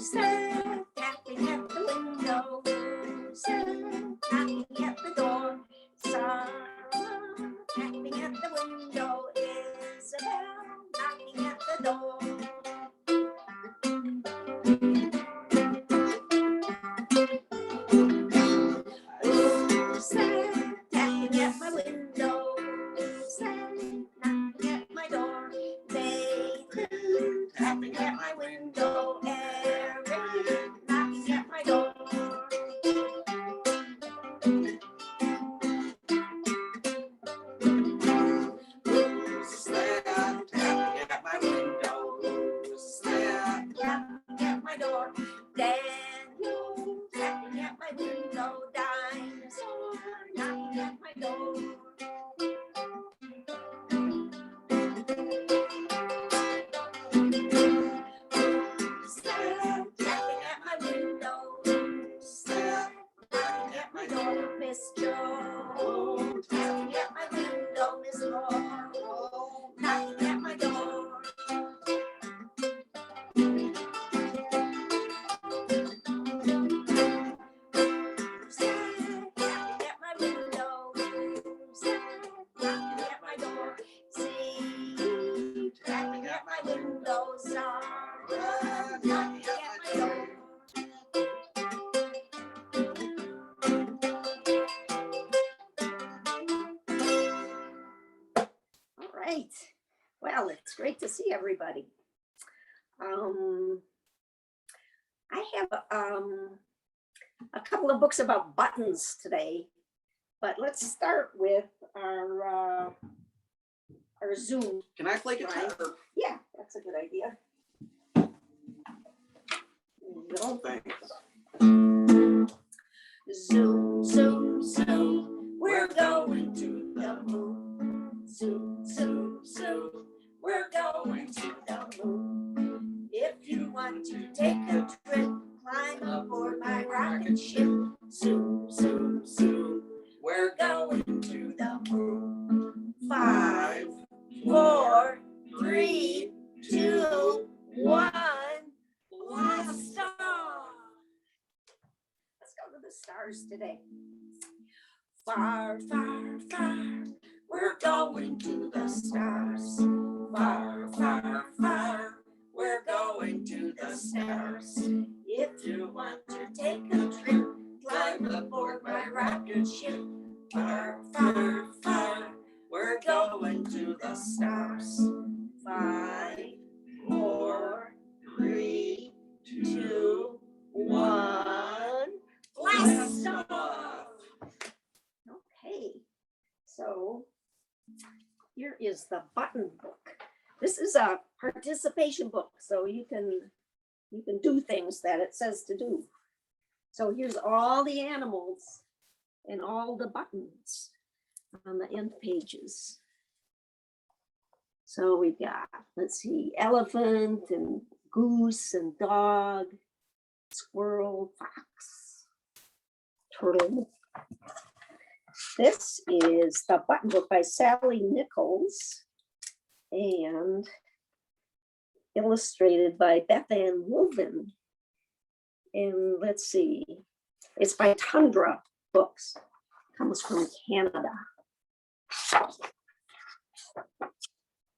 said tapping at the window? Who said knocking at the door? Someone tapping at the window. Isabel knocking at the door. Who said tapping at my window? Who said knocking at my door? Nathan tapping at my window. Erin knocking at my door. Who's there tapping at my window? Who's there tapping at my door? Daniel tapping at my window. Dinosaur knocking at my door. Who's there tapping at my window? Who's there knocking at my door? Miss Joe tapping at my window. Miss Laurel knocking at my door. Who's there tapping at my window? Who's there knocking at my door? See tapping at my window. Zara knocking at my door. All right. Well, it's great to see everybody. I have a couple of books about buttons today, but let's start with our Zoom. Can I play guitar? Yeah, that's a good idea. There you go. Thanks. Zoom, zoom, zoom, we're going to the moon. Zoom, zoom, zoom, we're going to the moon. If you want to take a trip, climb aboard my rocket ship. Zoom, zoom, zoom, we're going to the moon. 5, 4, 3, 2, 1. Blast off! Let's go to the stars today. Far, far, far, we're going to the stars. Far, far, far, we're going to the stars. If you want to take a trip, climb aboard my rocket ship. Far, far, far, we're going to the stars. 5, 4, 3, 2, 1. Blast off! Okay, so here is the button book. This is a participation book, so you can do things that it says to do. So here's all the animals and all the buttons on the end pages. So we've got, let's see, elephant and goose and dog, squirrel, fox, turtle. This is the button book by Sally Nicholls and illustrated by Beth Ann Wolven. And let's see, it's by Tundra Books, comes from Canada.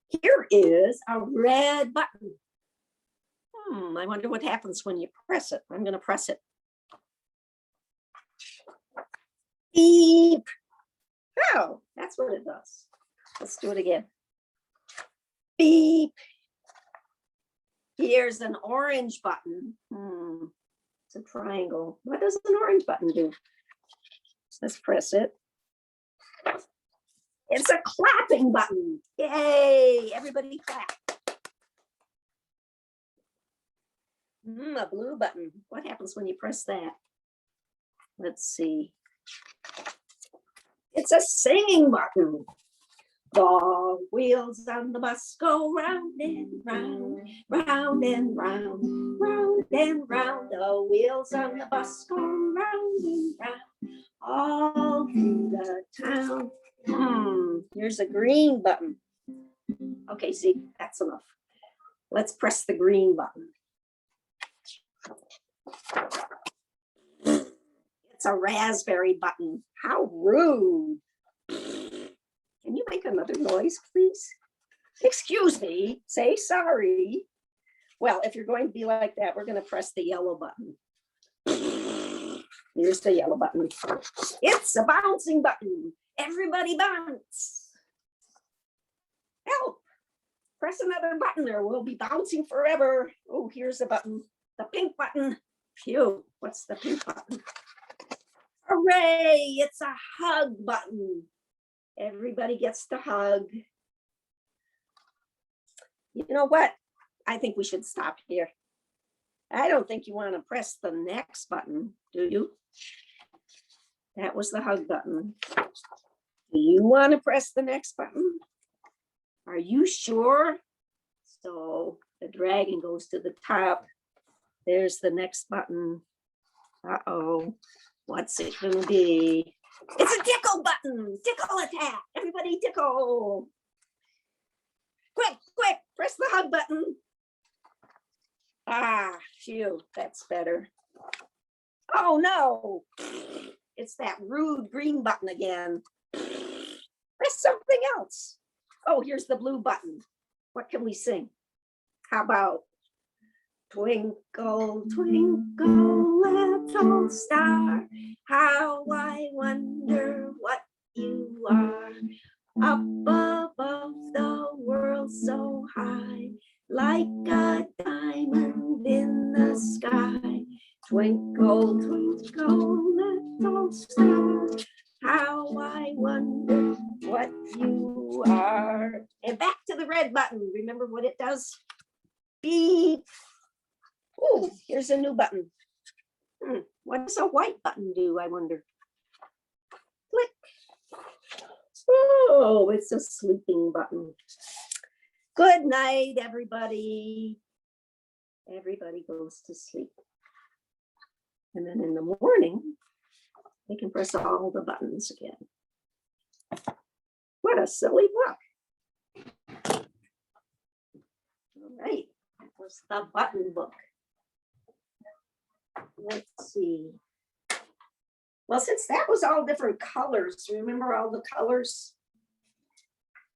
Here is a red button. I wonder what happens when you press it. I'm going to press it. Beep. Oh, that's what it does. Let's do it again. Beep. Here's an orange button. It's a triangle. What does an orange button do? Let's press it. It's a clapping button. Yay, everybody clap. A blue button. What happens when you press that? Let's see. It's a singing button. The wheels on the bus go round and round, round and round, round and round. The wheels on the bus go round and round, all through the town. Here's a green button. Okay, see, that's enough. Let's press the green button. It's a raspberry button. How rude. Can you make another noise, please? Excuse me, say sorry. Well, if you're going to be like that, we're going to press the yellow button. Here's the yellow button. It's a bouncing button. Everybody bounce. Help. Press another button or we'll be bouncing forever. Oh, here's the button. The pink button. Phew, what's the pink button? Hooray, it's a hug button. Everybody gets to hug. You know what? I think we should stop here. I don't think you want to press the next button, do you? That was the hug button. Do you want to press the next button? Are you sure? So the dragon goes to the top. There's the next button. Uh-oh, what's it gonna be? It's a tickle button, tickle attack. Everybody tickle. Quick, quick, press the hug button. Ah, phew, that's better. Oh no, it's that rude green button again. Press something else. Oh, here's the blue button. What can we sing? How about twinkle, twinkle, little star, how I wonder what you are. Up above the world so high, like a diamond in the sky. Twinkle, twinkle, little star, how I wonder what you are. And back to the red button. Remember what it does? Beep. Oh, here's a new button. What does a white button do, I wonder? Click. Oh, it's a sleeping button. Good night, everybody. Everybody goes to sleep. And then in the morning, they can press all the buttons again. What a silly book. All right, that was the button book. Let's see. Well, since that was all different colors, remember all the colors?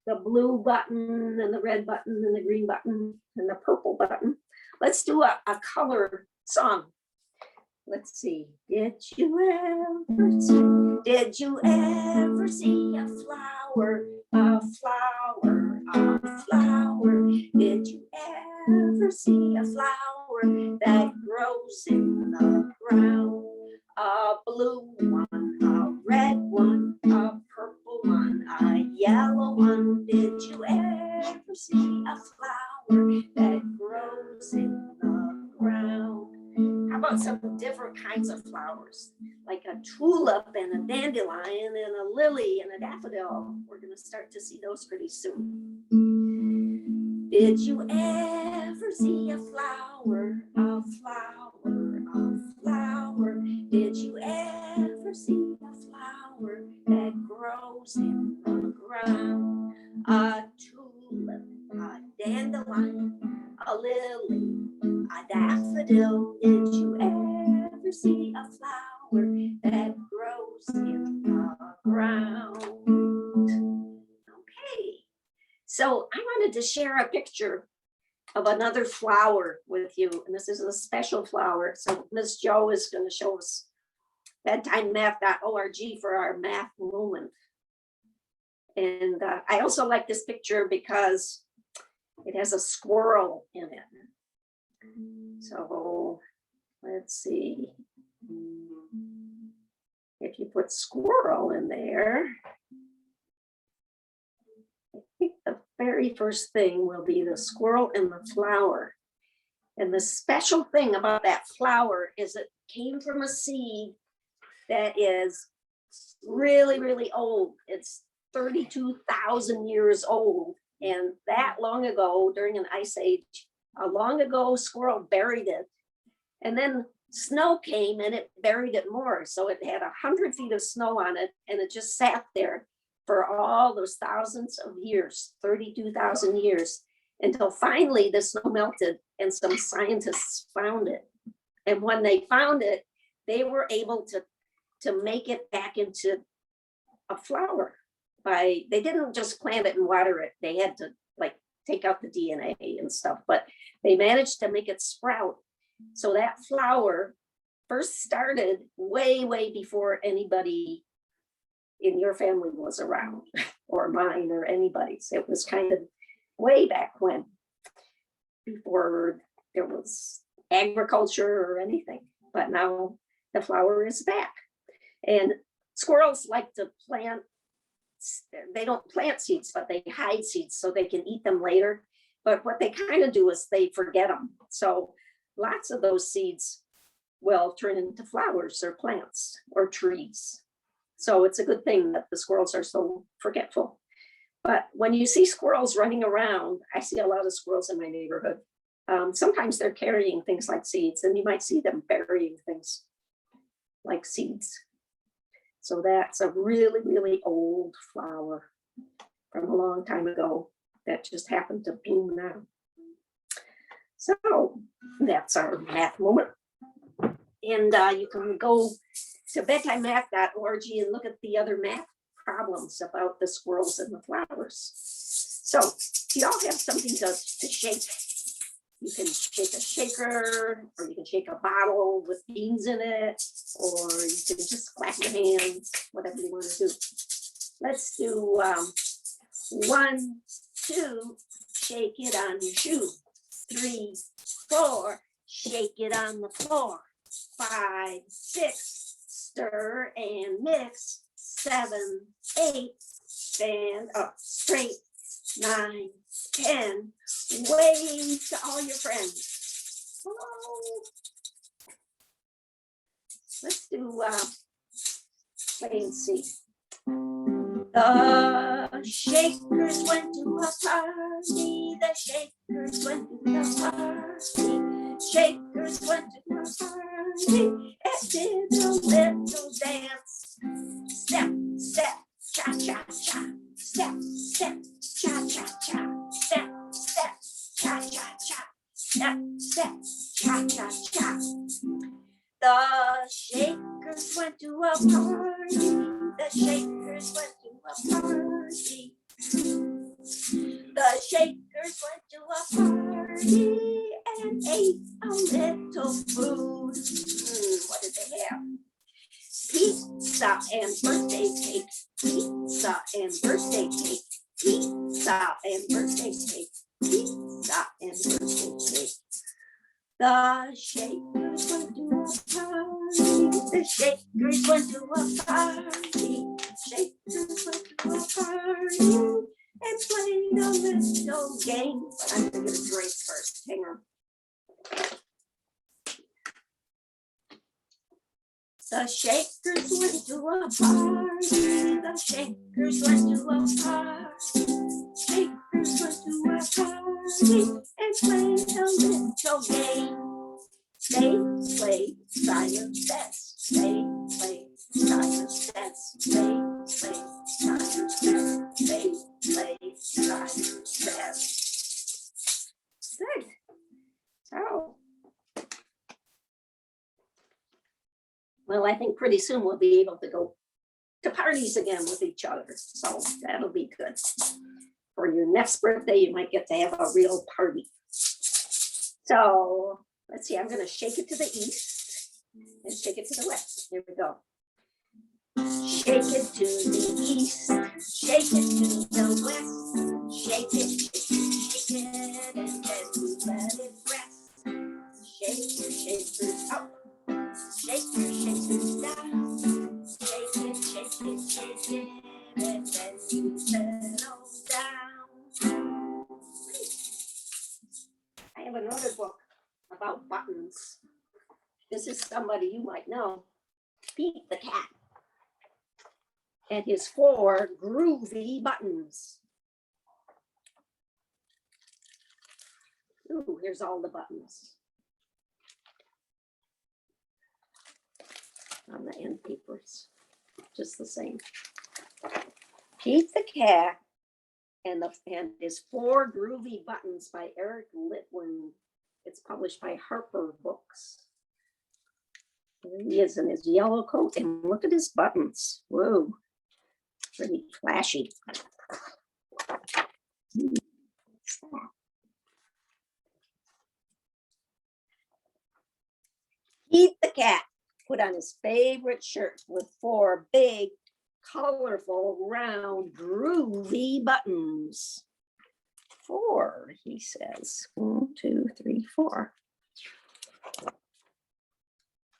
The blue button and the red button and the green button and the purple button. Let's do a color song. Let's see. Did you ever see a flower, a flower, a flower? Did you ever see a flower that grows in the ground? A blue one, a red one, a purple one, a yellow one. Did you ever see a flower that grows in the ground? How about some different kinds of flowers, like a tulip and a dandelion and a lily and a daffodil? We're going to start to see those pretty soon. Did you ever see a flower, a flower, a flower? Did you ever see a flower that grows in the ground? A tulip, a dandelion, a lily, a daffodil. Did you ever see a flower that grows in the ground? Okay, so I wanted to share a picture of another flower with you, and this is a special flower. So Miss Jo is going to show us bedtimemath.org for our math moment. And I also like this picture because it has a squirrel in it. So let's see. If you put squirrel in there, I think the very first thing will be the squirrel and the flower. And the special thing about that flower is it came from a seed that is really, really old. It's 32,000 years old. And that long ago, during an ice age, a long ago squirrel buried it. And then snow came and it buried it more. So it had 100 feet of snow on it, and it just sat there for all those thousands of years, 32,000 years, until finally the snow melted and some scientists found it. And when they found it, they were able to make it back into a flower they didn't just plant it and water it. They had to like take out the DNA and stuff, but they managed to make it sprout. So that flower first started way, way before anybody in your family was around, or mine, or anybody's. It was kind of way back when, before there was agriculture or anything. But now the flower is back. And squirrels like to plant, they don't plant seeds, but they hide seeds so they can eat them later. But what they kind of do is they forget them. So lots of those seeds will turn into flowers or plants or trees. So it's a good thing that the squirrels are so forgetful. But when you see squirrels running around, I see a lot of squirrels in my neighborhood. Sometimes they're carrying things like seeds, and you might see them burying things like seeds. So that's a really, really old flower from a long time ago that just happened to bloom now. So that's our math moment. And you can go to bedtimemath.org and look at the other math problems about the squirrels and the flowers. So you all have something to shake. You can shake a shaker, or you can shake a bottle with beans in it, or you can just clap your hands, whatever you want to do. Let's do 1, 2, shake it on your shoe. 3, 4, shake it on the floor. 5, 6, stir and mix. 7, 8, stand up straight. 9, 10, wave to all your friends. Hello. Let's do play and see. The shakers went to a party. The shakers went to the party. Shakers went to a party and did a little dance. Step, step, cha, cha, cha. Step, step, cha, cha, cha. Step, step, cha, cha, cha. Step, step, cha, cha, cha. The shakers went to a party. The shakers went to a party. The shakers went to a party and ate a little food. What did they have? Pizza and birthday cake. Pizza and birthday cake. Pizza and birthday cake. Pizza and birthday cake. The shakers went to a party. The shakers went to a party. Shakers went to a party and played a little game. But I'm gonna get a drink first. Hang on. The shakers went to a party. The shakers went to a party. Shakers went to a party and played a little game. They played science bets. They played science bets. They played science bets. They played science bets. Good. So. Well, I think pretty soon we'll be able to go to parties again with each other. So that'll be good. For your next birthday, you might get to have a real party. So let's see, I'm going to shake it to the east and shake it to the west. Here we go. Shake it to the east, shake it to the west. Shake it, shake it, and then you let it rest. Shake your shakers up. Shake your shakers down, shake it, and then you settle down. I have another book about buttons. This is somebody you might know, Pete the cat, and his 4 groovy buttons. Ooh, here's all the buttons. On the end papers, just the same. Pete the Cat and his 4 Groovy Buttons by Eric Litwin. It's published by Harper Books. There he is in his yellow coat, and look at his buttons. Whoa, pretty flashy. Pete the cat put on his favorite shirt with 4 big, colorful, round, groovy buttons. 4, he says. 1, 2, 3, 4.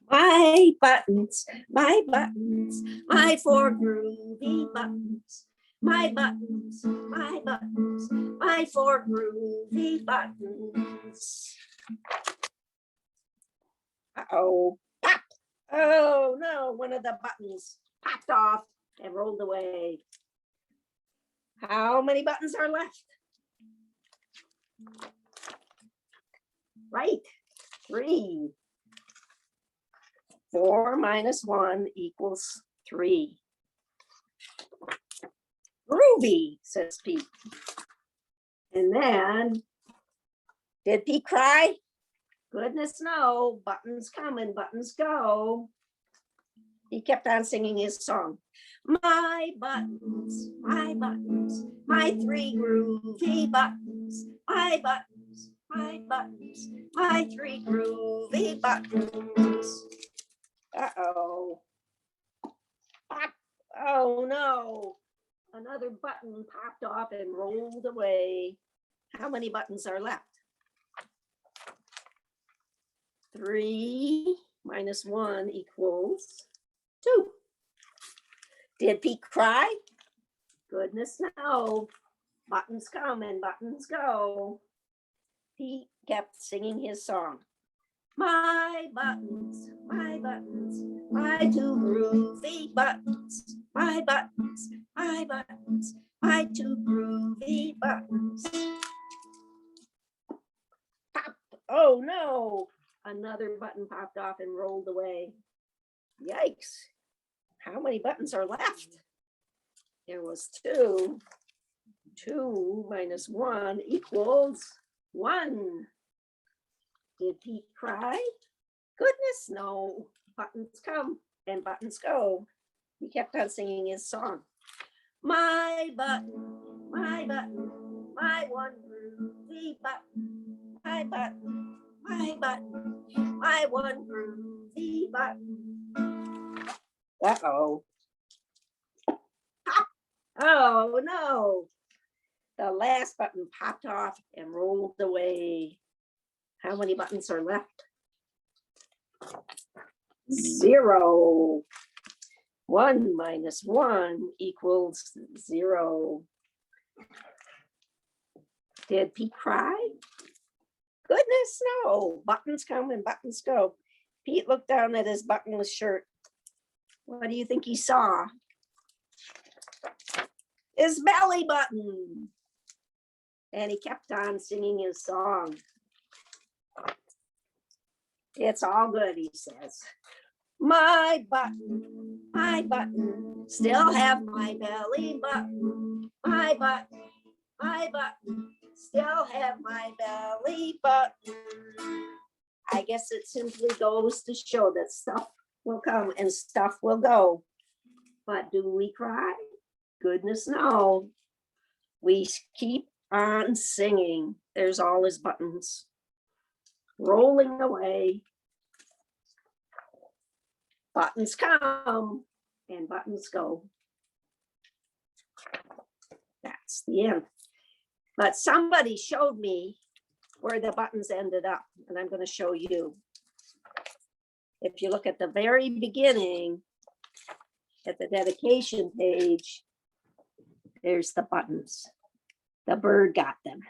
My buttons, my 4 groovy buttons. My buttons, my 4 groovy buttons. Uh-oh, pop. Oh no, one of the buttons popped off and rolled away. How many buttons are left? Right, 3. 4 minus 1 equals 3. Groovy, says Pete. And then, did Pete cry? Goodness no, buttons come and buttons go. He kept on singing his song. My buttons, my 3 groovy buttons. My buttons, my 3 groovy buttons. Uh-oh. Pop. Oh no. Another button popped off and rolled away. How many buttons are left? 3 minus 1 equals 2. Did Pete cry? Goodness no. Buttons come and buttons go. Pete kept singing his song. My buttons, my 2 groovy buttons. My buttons, my 2 groovy buttons. Pop. Oh no. Another button popped off and rolled away. Yikes. How many buttons are left? There was 2. 2 minus 1 equals 1. Did Pete cry? Goodness no. Buttons come and buttons go. He kept on singing his song. My button, my 1 groovy button. My button, my 1 groovy button. Uh-oh. Pop. Oh no. The last button popped off and rolled away. How many buttons are left? 0. 1 minus 1 equals 0. Did Pete cry? Goodness no. Buttons come and buttons go. Pete looked down at his buttonless shirt. What do you think he saw? His belly button. And he kept on singing his song. It's all good, he says. My button, still have my belly button. My button, still have my belly button. I guess it simply goes to show that stuff will come and stuff will go. But do we cry? Goodness no. We keep on singing. There's all his buttons rolling away. Buttons come and buttons go. That's the end. But somebody showed me where the buttons ended up, and I'm going to show you. If you look at the very beginning, at the dedication page, there's the buttons. The bird got them.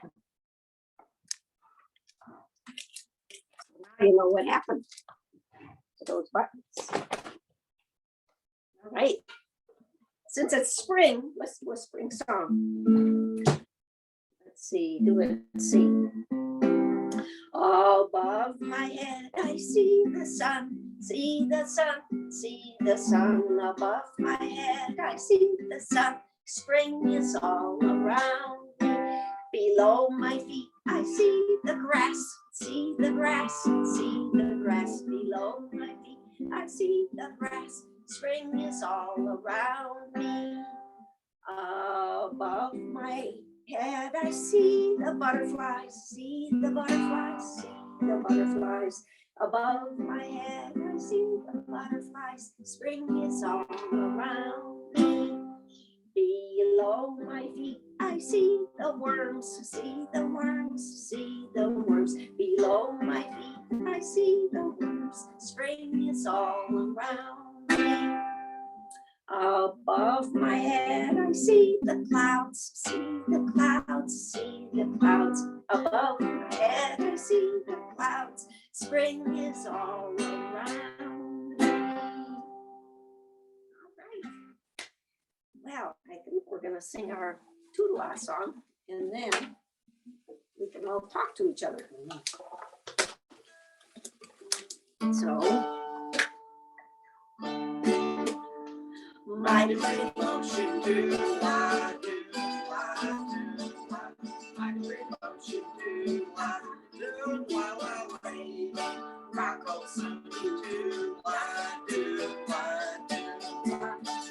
Now you know what happened to those buttons. All right. Since it's spring, let's do a spring song. Let's see, let's see. Above my head, I see the sun, see the sun, see the sun. Above my head, I see the sun. Spring is all around me. Below my feet, I see the grass, see the grass, see the grass. Below my feet, I see the grass. Spring is all around me. Above my head, I see the butterflies. See the butterflies. See the butterflies. Above my head, I see the butterflies. Spring is all around me. Below my feet, I see the worms. See the worms. See the worms. Below my feet, I see the worms. Spring is all around me. Above my head, I see the clouds. See the clouds. See the clouds. Above my head, I see the clouds. Spring is all around me. All right. Well, I think we're going to sing our Toodle-Ah song, and then we can all talk to each other. So, mighty pretty motion, do-la, do-la, do-la. Mighty pretty motion, do-la, do-la, lady. Rock on Sunday, do-la, do-la, do-la.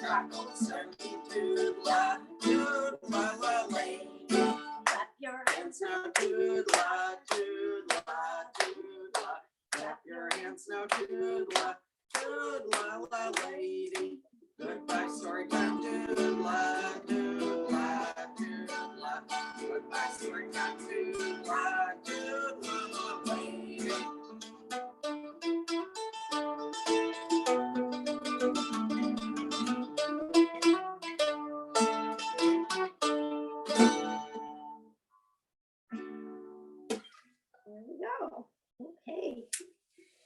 Rock on Sunday, do-la, do-la, lady. Clap your hands now, do-la, do-la, do-la. Clap your hands now, do-la, do-la, lady. Goodbye, story time, do-la, do-la, do-la. Goodbye, story time, do-la, do-la, lady.